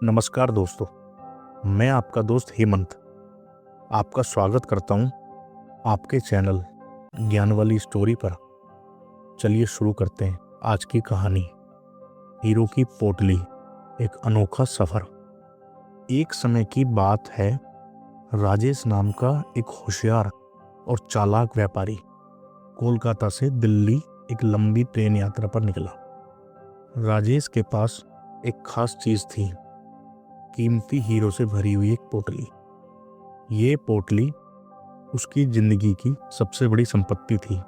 नमस्कार दोस्तों, मैं आपका दोस्त हेमंत आपका स्वागत करता हूं आपके चैनल ज्ञान वाली स्टोरी पर। चलिए शुरू करते हैं आज की कहानी। हीरो की पोटली, एक अनोखा सफर। एक समय की बात है, राजेश नाम का एक होशियार और चालाक व्यापारी कोलकाता से दिल्ली एक लंबी ट्रेन यात्रा पर निकला। राजेश के पास एक खास चीज थी, कीमती हीरो से भरी हुई एक पोटली। ये पोटली उसकी जिंदगी की सबसे बड़ी संपत्ति थी,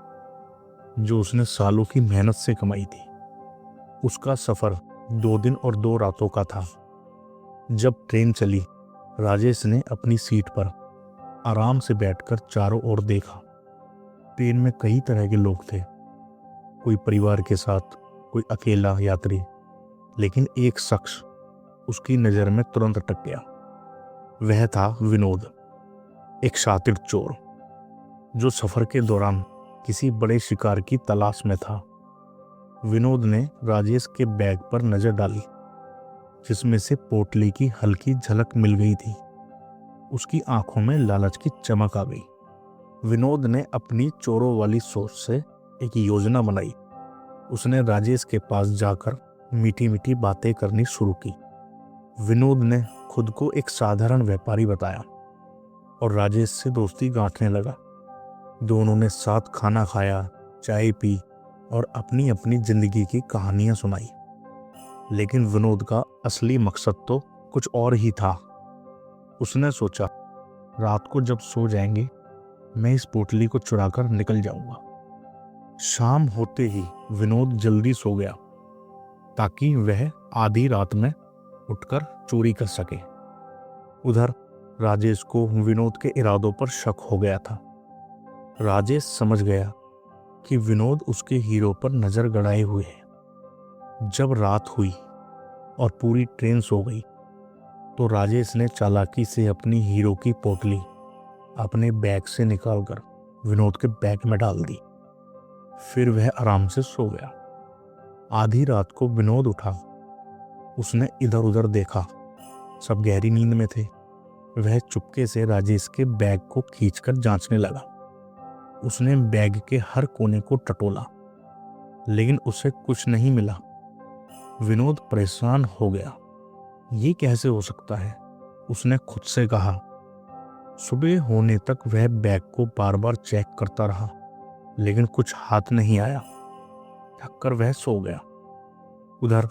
जो उसने सालों की मेहनत से कमाई थी। उसका सफर 2 दिन और 2 रातों का था। जब ट्रेन चली, राजेश ने अपनी सीट पर आराम से बैठकर चारों ओर देखा। ट्रेन में कई तरह के लोग थे, कोई परिवार के साथ, कोई अकेला यात्री। लेकिन एक शख्स उसकी नजर में तुरंत अटक गया। वह था विनोद, एक शातिर चोर, जो सफर के दौरान किसी बड़े शिकार की तलाश में था। विनोद ने राजेश के बैग पर नजर डाली, जिसमें से पोटली की हल्की झलक मिल गई थी। उसकी आंखों में लालच की चमक आ गई। विनोद ने अपनी चोरों वाली सोच से एक योजना बनाई। उसने राजेश के पास जाकर मीठी मीठी बातें करनी शुरू की। विनोद ने खुद को एक साधारण व्यापारी बताया और राजेश से दोस्ती गांठने लगा। दोनों ने साथ खाना खाया, चाय पी और अपनी अपनी जिंदगी की कहानियां सुनाई। लेकिन विनोद का असली मकसद तो कुछ और ही था। उसने सोचा, रात को जब सो जाएंगे, मैं इस पोटली को चुराकर निकल जाऊंगा। शाम होते ही विनोद जल्दी सो गया, ताकि वह आधी रात में उठकर चोरी कर सके। उधर राजेश को विनोद के इरादों पर शक हो गया था। राजेश समझ गया कि विनोद उसके हीरो पर नजर गड़ाए हुए है। जब रात हुई और पूरी ट्रेन सो गई, तो राजेश ने चालाकी से अपनी हीरो की पोटली अपने बैग से निकालकर विनोद के बैग में डाल दी। फिर वह आराम से सो गया। आधी रात को विनोद उठा। उसने इधर उधर देखा, सब गहरी नींद में थे। वह चुपके से राजेश के बैग को खींचकर जांचने लगा। उसने बैग के हर कोने को टटोला, लेकिन उसे कुछ नहीं मिला। विनोद परेशान हो गया। ये कैसे हो सकता है, उसने खुद से कहा। सुबह होने तक वह बैग को बार बार चेक करता रहा, लेकिन कुछ हाथ नहीं आया। थक कर वह सो गया। उधर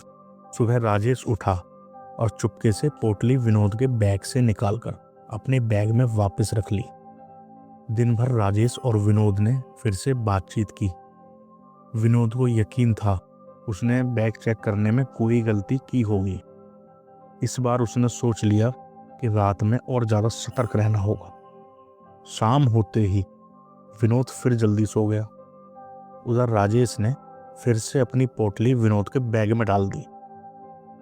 सुबह राजेश उठा और चुपके से पोटली विनोद के बैग से निकालकर अपने बैग में वापस रख ली। दिन भर राजेश और विनोद ने फिर से बातचीत की। विनोद को यकीन था, उसने बैग चेक करने में कोई गलती की होगी। इस बार उसने सोच लिया कि रात में और ज्यादा सतर्क रहना होगा। शाम होते ही विनोद फिर जल्दी सो गया। उधर राजेश ने फिर से अपनी पोटली विनोद के बैग में डाल दी।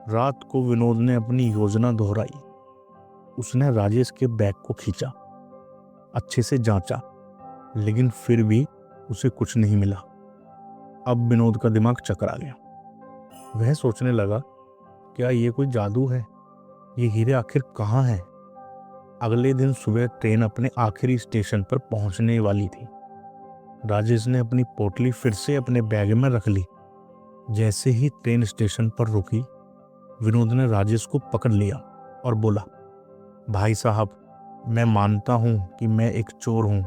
रात को विनोद ने अपनी योजना दोहराई। उसने राजेश के बैग को खींचा, अच्छे से जांचा, लेकिन फिर भी उसे कुछ नहीं मिला। अब विनोद का दिमाग चकरा गया। वह सोचने लगा, क्या ये कोई जादू है? ये हीरे आखिर कहाँ हैं? अगले दिन सुबह ट्रेन अपने आखिरी स्टेशन पर पहुंचने वाली थी। राजेश ने अपनी पोटली फिर से अपने बैग में रख ली। जैसे ही ट्रेन स्टेशन पर रुकी, विनोद ने राजेश को पकड़ लिया और बोला, भाई साहब, मैं मानता हूं कि मैं एक चोर हूं,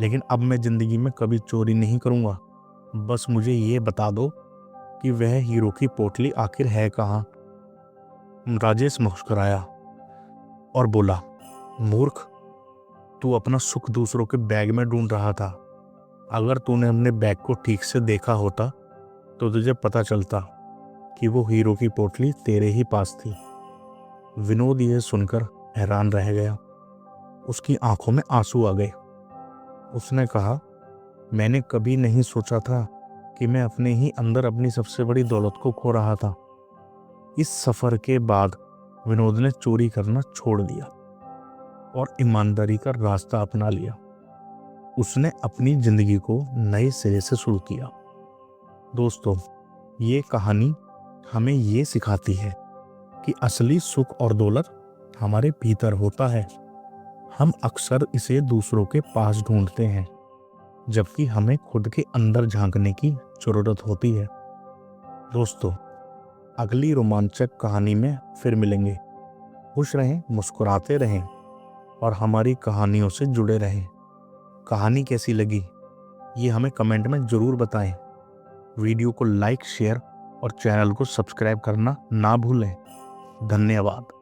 लेकिन अब मैं जिंदगी में कभी चोरी नहीं करूंगा। बस मुझे ये बता दो कि वह हीरो की पोटली आखिर है कहाँ। राजेश मुस्कुराया और बोला, मूर्ख, तू अपना सुख दूसरों के बैग में ढूंढ रहा था। अगर तूने अपने बैग को ठीक से देखा होता तो तुझे पता चलता कि वो हीरो की पोटली तेरे ही पास थी। विनोद यह सुनकर हैरान रह गया। उसकी आंखों में आंसू आ गए। उसने कहा, मैंने कभी नहीं सोचा था कि मैं अपने ही अंदर अपनी सबसे बड़ी दौलत को खो रहा था। इस सफर के बाद विनोद ने चोरी करना छोड़ दिया और ईमानदारी का रास्ता अपना लिया। उसने अपनी जिंदगी को नए सिरे से शुरू किया। दोस्तों, ये कहानी हमें ये सिखाती है कि असली सुख और दौलत हमारे भीतर होता है। हम अक्सर इसे दूसरों के पास ढूंढते हैं, जबकि हमें खुद के अंदर झांकने की जरूरत होती है। दोस्तों, अगली रोमांचक कहानी में फिर मिलेंगे। खुश रहें, मुस्कुराते रहें और हमारी कहानियों से जुड़े रहें। कहानी कैसी लगी ये हमें कमेंट में ज़रूर बताएं। वीडियो को लाइक, शेयर और चैनल को सब्सक्राइब करना ना भूलें। धन्यवाद।